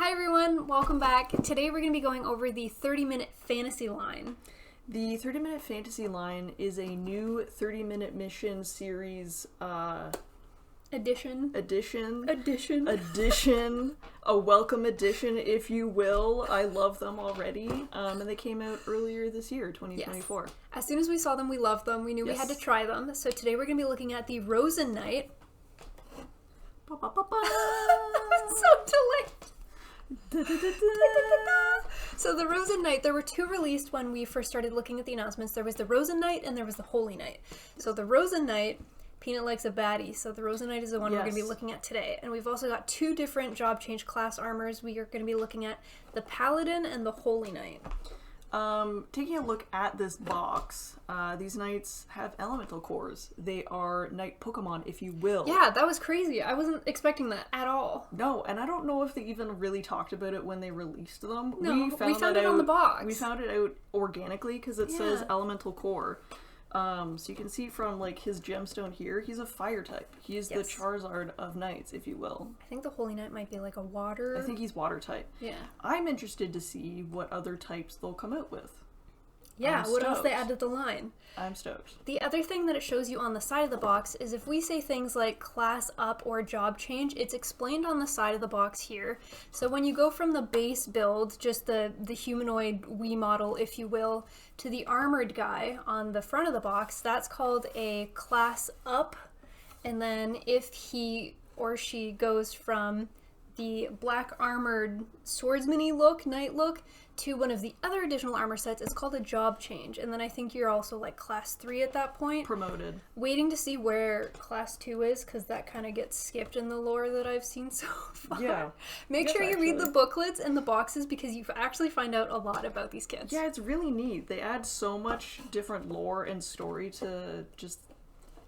Hi everyone, welcome back. Today we're going to be going over the 30-minute fantasy line. The 30-minute fantasy line is a new 30-minute mission series Addition. A welcome addition, if you will. I love them already. And they came out earlier this year, 2024. Yes. As soon as we saw them, we loved them. We knew we had to try them. So today we're going to be looking at the Rosan Knight. Ba, ba, ba, ba. So delayed. So the Rosan Knight, there were two released when we first started looking at the announcements. There was the Rosan Knight and there was the Holy Knight. So the Rosan Knight, Peanut likes a baddie, so the Rosan Knight is the one we're going to be looking at today. And we've also got two different job change class armors. We are going to be looking at the Paladin and the Holy Knight. Taking a look at this box, these knights have elemental cores. They are knight Pokemon, if you will. Yeah, that was crazy. I wasn't expecting that at all. No, and I don't know if they even really talked about it when they released them. No, we found it on the box. We found it out organically because it says elemental core. So you can see from like his gemstone here, he's a fire type. He is the Charizard of knights, if you will. I think the Holy Knight might be like a water. I think he's water type. Yeah. I'm interested to see what other types they'll come out with. Yeah, what else they added to the line. I'm stoked. The other thing that it shows you on the side of the box is if we say things like class up or job change, it's explained on the side of the box here. So when you go from the base build, just the humanoid Wii model, if you will, to the armored guy on the front of the box, that's called a class up. And then if he or she goes from the black armored swordsman-y look, knight look, to one of the other additional armor sets, it's called a job change. And then I think you're also like class 3 at that point. Promoted. Waiting to see where class 2 is, because that kind of gets skipped in the lore that I've seen so far. Yeah. Make sure you read the booklets and the boxes, because you actually find out a lot about these kids. Yeah, it's really neat. They add so much different lore and story to just...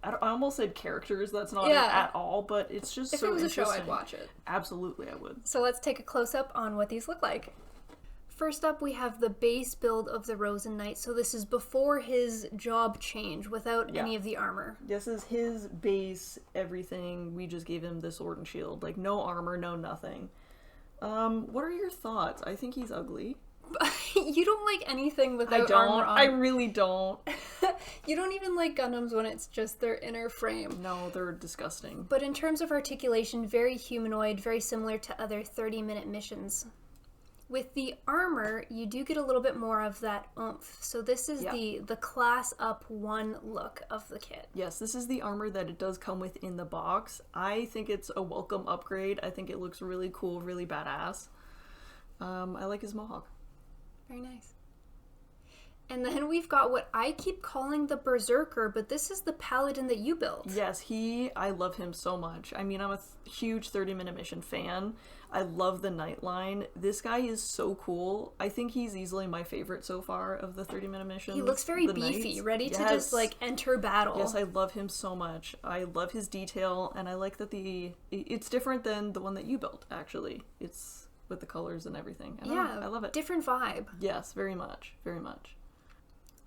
I almost said characters, that's not it at all, but it's just if so it was a interesting. show, I'd watch it. Absolutely, I would. So let's take a close-up on what these look like. First up, we have the base build of the Rosan Knight. So this is before his job change, without any of the armor. This is his base, everything. We just gave him the sword and shield. Like, no armor, no nothing. What are your thoughts? I think he's ugly. You don't like anything without armor on. I really don't. You don't even like Gundams when it's just their inner frame. No, they're disgusting. But in terms of articulation, very humanoid, very similar to other 30-minute missions. With the armor, you do get a little bit more of that oomph. So this is the class up 1 look of the kit. Yes, this is the armor that it does come with in the box. I think it's a welcome upgrade. I think it looks really cool, really badass. I like his mohawk. Very nice. And then we've got what I keep calling the Berserker, but this is the Paladin that you built. Yes, I love him so much. I mean, I'm a huge 30-minute mission fan. I love the Knight line. This guy is so cool. I think he's easily my favorite so far of the 30-minute missions. He looks very beefy, ready to just like enter battle. Yes, I love him so much. I love his detail, and I like that it's different than the one that you built, actually. It's with the colors and everything. I love it. Different vibe. Yes, very much. Very much.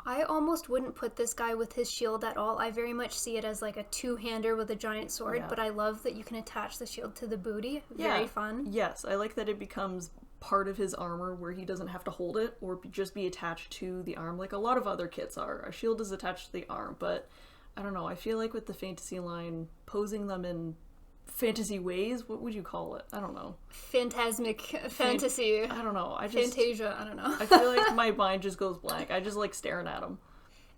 I almost wouldn't put this guy with his shield at all. I very much see it as like a two-hander with a giant sword, but I love that you can attach the shield to the booty. Very fun. Yes, I like that it becomes part of his armor where he doesn't have to hold it or just be attached to the arm like a lot of other kits are. A shield is attached to the arm, but I don't know. I feel like with the fantasy line, posing them in fantasy ways, what would you call it? I don't know. Phantasmic fantasy. I don't know. Fantasia, I don't know. I feel like my mind just goes blank. I just like staring at him.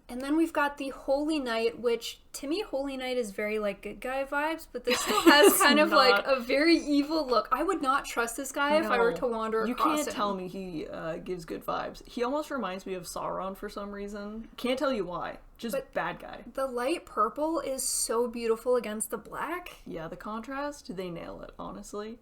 And then we've got the Holy Knight, which to me, Holy Knight is very like good guy vibes, but this still has kind of like a very evil look. I would not trust this guy if I were to wander across him. You can't tell me he gives good vibes. He almost reminds me of Sauron for some reason. Can't tell you why. Just bad guy. The light purple is so beautiful against the black. Yeah, the contrast, they nail it, honestly.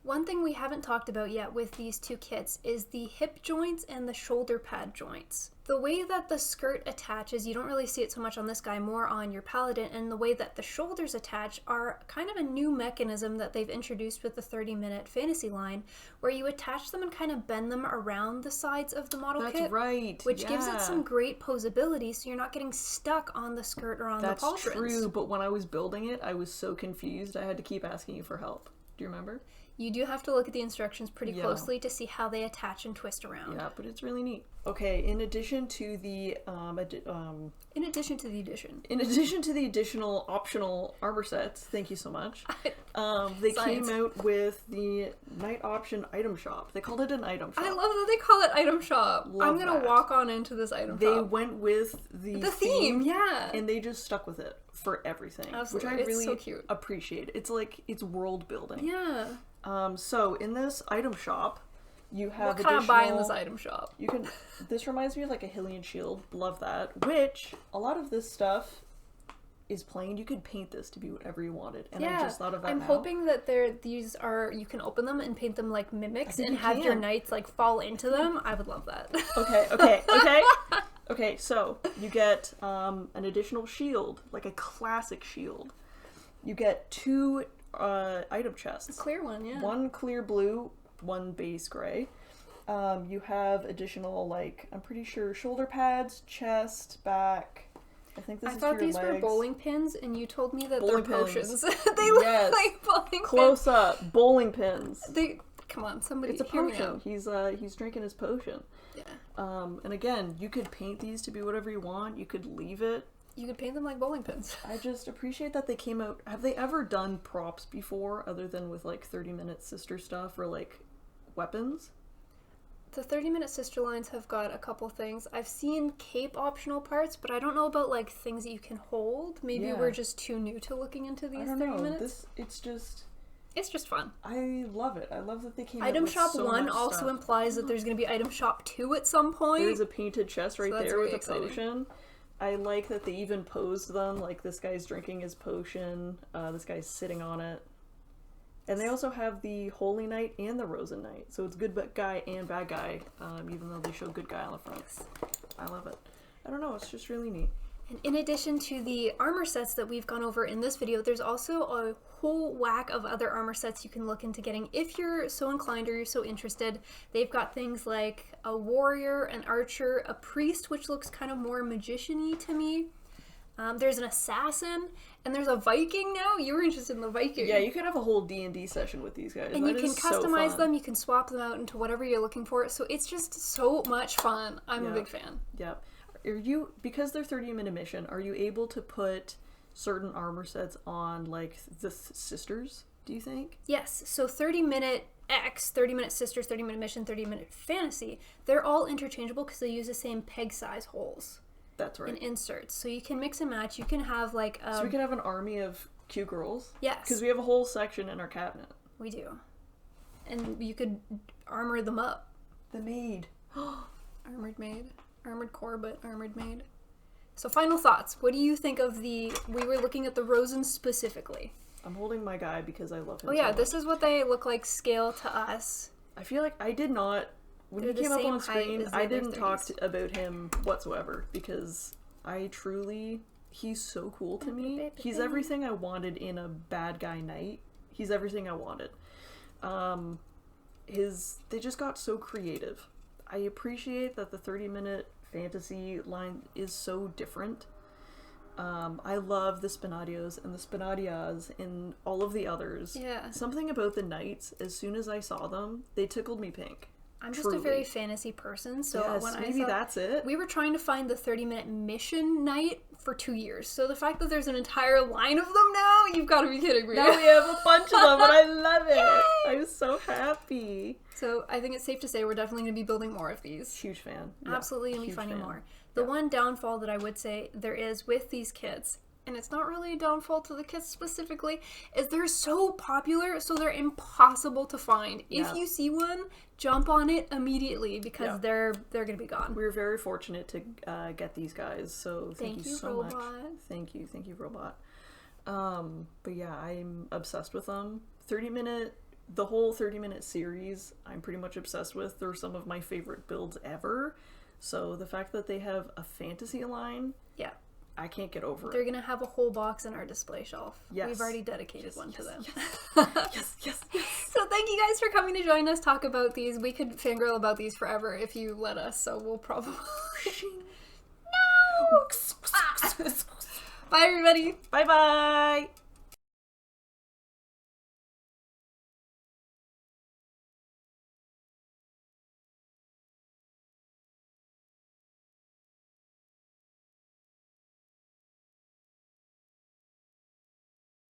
One thing we haven't talked about yet with these two kits is the hip joints and the shoulder pad joints. The way that the skirt attaches, you don't really see it so much on this guy, more on your Paladin, and the way that the shoulders attach are kind of a new mechanism that they've introduced with the 30-minute fantasy line, where you attach them and kind of bend them around the sides of the model kit. That's right. Which gives it some great posability, so you're not getting stuck on the skirt or on the pauldrons. That's true, but when I was building it, I was so confused, I had to keep asking you for help. Do you remember? You do have to look at the instructions pretty closely to see how they attach and twist around. Yeah, but it's really neat. Okay, in addition to the in addition to the addition. In addition to the additional optional armor sets, thank you so much. They came out with the Knight Option item shop. They called it an item shop. I love that they call it item shop. I'm gonna walk on into this item shop. They went with the theme, yeah, and they just stuck with it for everything, absolutely. Which I really so cute. appreciate. It's like it's world building. Yeah. So in this item shop, you have what kind of buy in this item shop? You can. This reminds me of like a Hylian shield. Love that. Which a lot of this stuff is plain. You could paint this to be whatever you wanted, and I just thought of that. I'm hoping that these are you can open them and paint them like mimics and have your knights like fall into them. I would love that. Okay. So you get an additional shield, like a classic shield. You get 2 item chests. A clear one, yeah. One clear blue, one base gray. You have additional, like, I'm pretty sure shoulder pads, chest, back. I think this is for your legs. I thought these were bowling pins, and you told me that they're potions. They look like bowling pins. Close up, bowling pins. Come on, somebody. It's a potion. He's drinking his potion. Yeah. And again, you could paint these to be whatever you want. You could leave it. You could paint them like bowling pins. I just appreciate that they came out. Have they ever done props before, other than with like 30-minute sister stuff or like weapons? The 30-minute sister lines have got a couple things. I've seen cape optional parts, but I don't know about like things that you can hold. Maybe we're just too new to looking into these 30 minutes. It's just fun. I love it. I love that they came Item out with Shop so 1 much also stuff. Implies that there's going to be Item Shop 2 at some point. There's a painted chest right there with a exciting. potion. I like that they even posed them, like this guy's drinking his potion, this guy's sitting on it. And they also have the Holy Knight and the Rosan Knight, so it's good guy and bad guy, even though they show good guy on the front. I love it. I don't know, it's just really neat. And in addition to the armor sets that we've gone over in this video, there's also a whole whack of other armor sets you can look into getting if you're so inclined or you're so interested. They've got things like a warrior, an archer, a priest, which looks kind of more magician-y to me. There's an assassin, and there's a Viking now. You were interested in the Viking. Yeah, you could have a whole D&D session with these guys. And you can customize them, you can swap them out into whatever you're looking for. So it's just so much fun. I'm a big fan. Yep. Are you, because they're 30-minute mission, are you able to put certain armor sets on, like, the sisters, do you think? Yes. So 30-minute X, 30-minute sisters, 30-minute mission, 30-minute fantasy, they're all interchangeable because they use the same peg size holes. That's right. And inserts. So you can mix and match. You can have, like, so we can have an army of cute girls? Yes. Because we have a whole section in our cabinet. We do. And you could armor them up. The maid. Armored maid. Armored core, but armored maid. So final thoughts. What do you think of we were looking at the Rosan specifically. I'm holding my guy because I love him. Oh yeah, so this is what they look like scale to us. I feel like I did not, when he came up on screen, I didn't talk about him whatsoever because he's so cool to me. He's everything I wanted in a bad guy knight. He's everything I wanted. They just got so creative. I appreciate that the 30-minute fantasy line is so different. I love the Spinadios and the Spinadias and all of the others. Yeah. Something about the knights, as soon as I saw them, they tickled me pink. I'm just a very fantasy person, so yes, when maybe that's it. We were trying to find the 30-minute mission knight for 2 years, so the fact that there's an entire line of them now, you've got to be kidding me. Now we have a bunch of them, and I love it. Yay! I'm so happy. So I think it's safe to say we're definitely going to be building more of these. Huge fan. Absolutely going to be finding more. The one downfall that I would say there is with these kits, and it's not really a downfall to the kits specifically, is they're so popular, so they're impossible to find. Yeah. If you see one, jump on it immediately because they're going to be gone. We were very fortunate to get these guys, so thank you so Robot. much. Thank you, Robot. But yeah, I'm obsessed with them. The whole 30-minute series, I'm pretty much obsessed with. They're some of my favorite builds ever. So the fact that they have a fantasy line, I can't get over it. They're going to have a whole box in our display shelf. Yes. We've already dedicated one to them. Yes. So thank you guys for coming to join us talk about these. We could fangirl about these forever if you let us, so we'll probably... No! Bye, everybody. Bye-bye.